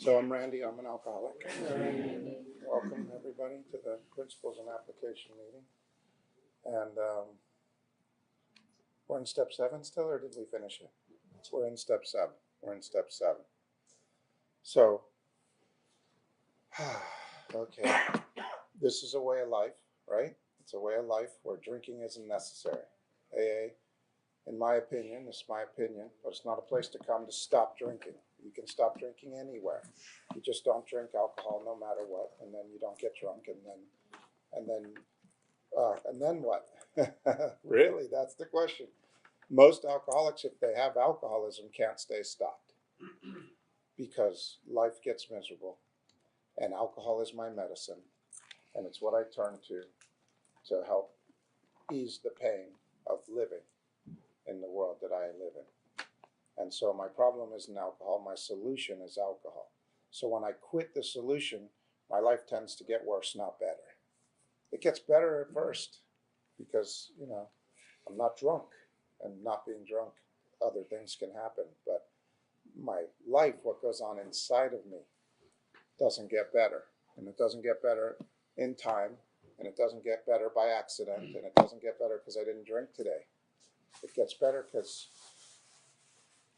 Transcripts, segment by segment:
So I'm Randy, I'm an alcoholic. Welcome everybody to the Principles and Application meeting. And we're in step 7 still, or did we finish it? We're in step 7. We're in step 7. So, okay, this is a way of life, right? It's a way of life where drinking isn't necessary. AA, in my opinion, this is my opinion, but it's not a place to come to stop drinking. You can stop drinking anywhere. You just don't drink alcohol no matter what, and then you don't get drunk, and then what? Really, that's the question. Most alcoholics, if they have alcoholism, can't stay stopped because life gets miserable, and alcohol is my medicine, and it's what I turn to help ease the pain of living in the world that I live in. And so my problem isn't alcohol, my solution is alcohol. So when I quit the solution, my life tends to get worse, not better. It gets better at first because, I'm not drunk, and not being drunk, other things can happen. But my life, what goes on inside of me, doesn't get better. And it doesn't get better in time, and it doesn't get better by accident, and it doesn't get better because I didn't drink today. It gets better because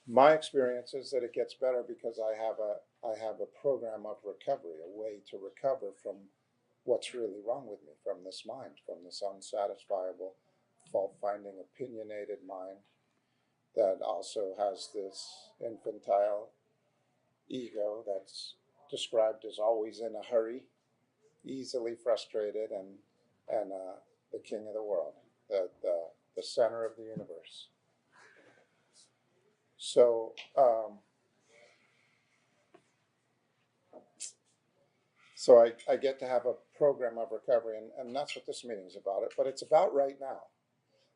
my experience is that it gets better because I have a program of recovery, a way to recover from what's really wrong with me, from this mind, from this unsatisfiable, fault-finding, opinionated mind that also has this infantile ego that's described as always in a hurry, easily frustrated, and the king of the world, the center of the universe. So I get to have a program of recovery, and that's what this meeting is about. But it's about right now.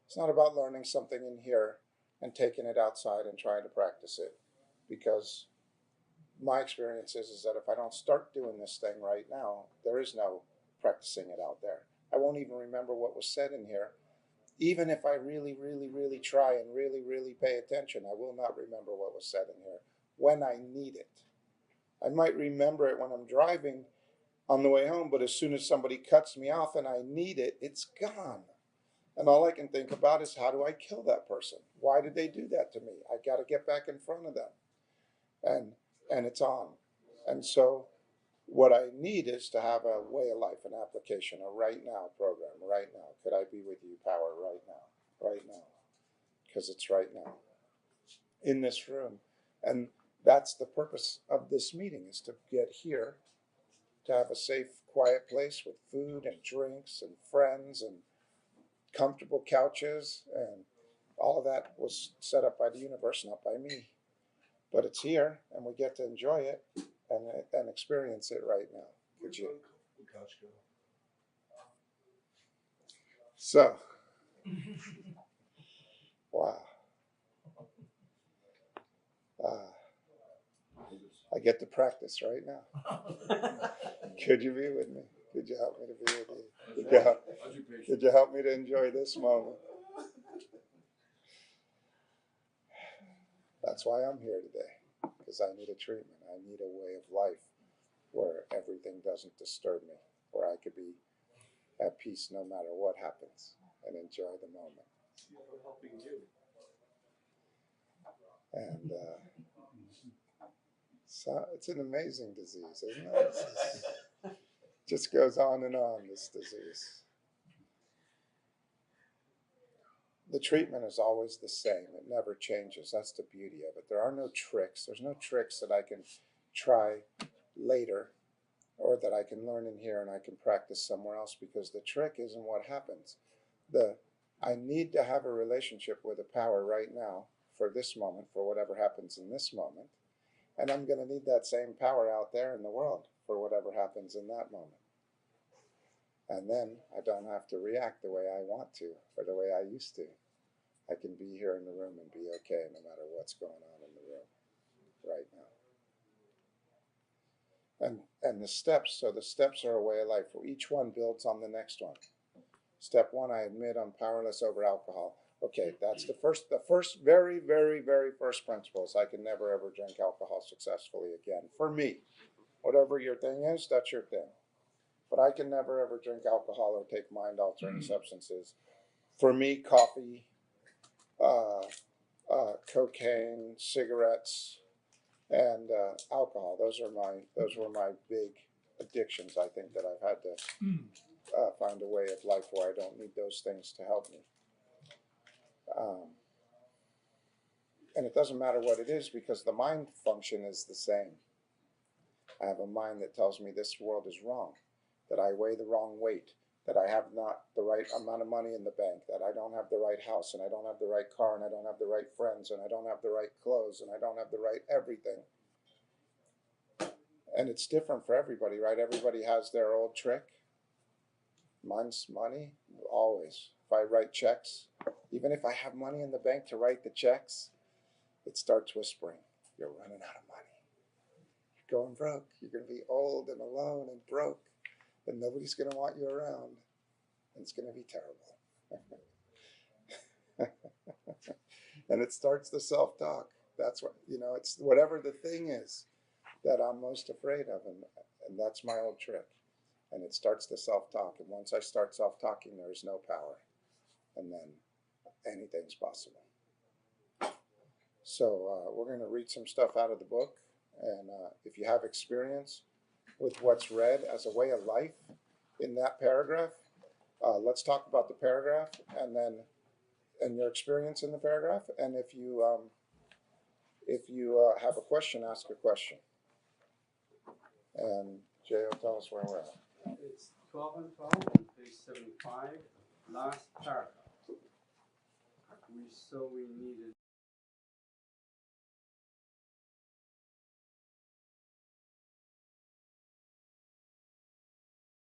It's not about learning something in here and taking it outside and trying to practice it. Because my experience is that if I don't start doing this thing right now, there is no practicing it out there. I won't even remember what was said in here. Even if I really, really, really try and really, really pay attention, I will not remember what was said in here when I need it. I might remember it when I'm driving on the way home, but as soon as somebody cuts me off and I need it, it's gone. And all I can think about is, how do I kill that person? Why did they do that to me? I got to get back in front of them. And it's on. And so what I need is to have a way of life, an application, a right now program, right now. Could I be with you, power, right now, right now? Because it's right now in this room. And that's the purpose of this meeting, is to get here, to have a safe, quiet place with food and drinks and friends and comfortable couches, and all of that was set up by the universe, not by me. But it's here, and we get to enjoy it and experience it right now. Could you? So, wow. I get to practice right now. Could you be with me? Could you help me to be with you? Could you help me to enjoy this moment? That's why I'm here today, because I need a treatment. I need a way of life where everything doesn't disturb me, where I could be at peace no matter what happens and enjoy the moment. And so it's an amazing disease, isn't it? It just goes on and on, this disease. The treatment is always the same. It never changes. That's the beauty of it. There are no tricks. There's no tricks that I can try later or that I can learn in here and I can practice somewhere else, because the trick isn't what happens. I need to have a relationship with the power right now for this moment, for whatever happens in this moment. And I'm going to need that same power out there in the world for whatever happens in that moment. And then I don't have to react the way I want to or the way I used to. I can be here in the room and be okay no matter what's going on in the room right now. And the steps, so the steps are a way of life. Each one builds on the next one. Step 1, I admit I'm powerless over alcohol. Okay, that's the first very, very, very first principle is I can never ever drink alcohol successfully again. For me, whatever your thing is, that's your thing. But I can never ever drink alcohol or take mind altering substances. For me, coffee, uh, cocaine, cigarettes, and alcohol. Those were my big addictions. I think that I've had to find a way of life where I don't need those things to help me. And it doesn't matter what it is because the mind function is the same. I have a mind that tells me this world is wrong, that I weigh the wrong weight, that I have not the right amount of money in the bank, that I don't have the right house, and I don't have the right car, and I don't have the right friends, and I don't have the right clothes, and I don't have the right everything. And it's different for everybody, right? Everybody has their old trick. Mine's money, always. If I write checks, even if I have money in the bank to write the checks, it starts whispering, you're running out of money. You're going broke. You're going to be old and alone and broke, and nobody's going to want you around. And it's going to be terrible. And it starts the self-talk. That's what, it's whatever the thing is that I'm most afraid of. And that's my old trick. And it starts the self-talk. And once I start self-talking, there's no power. And then anything's possible. So we're going to read some stuff out of the book. And if you have experience with what's read as a way of life in that paragraph, let's talk about the paragraph and your experience in the paragraph. And if you have a question, ask a question. And Jay will tell us where we're at. It's 12 and 12 on page 75, last paragraph. We needed